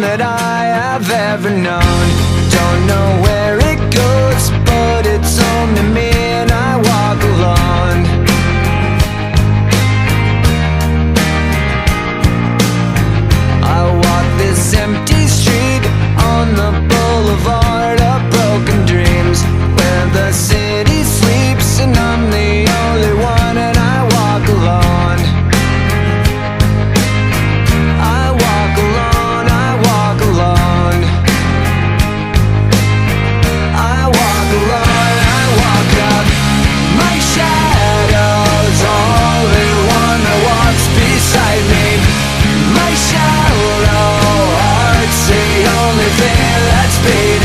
that I have ever known. Don't know where it goes, but it's home to me, and I walk alone. I walk this empty street on the boulevard of broken dreams, where the city sleeps and I'm the only one, and I walk alone. I walk alone, I walk alone. I walk alone, I walk up. My shadow's only one that walks beside me. My shallow heart's the only thing that's beating.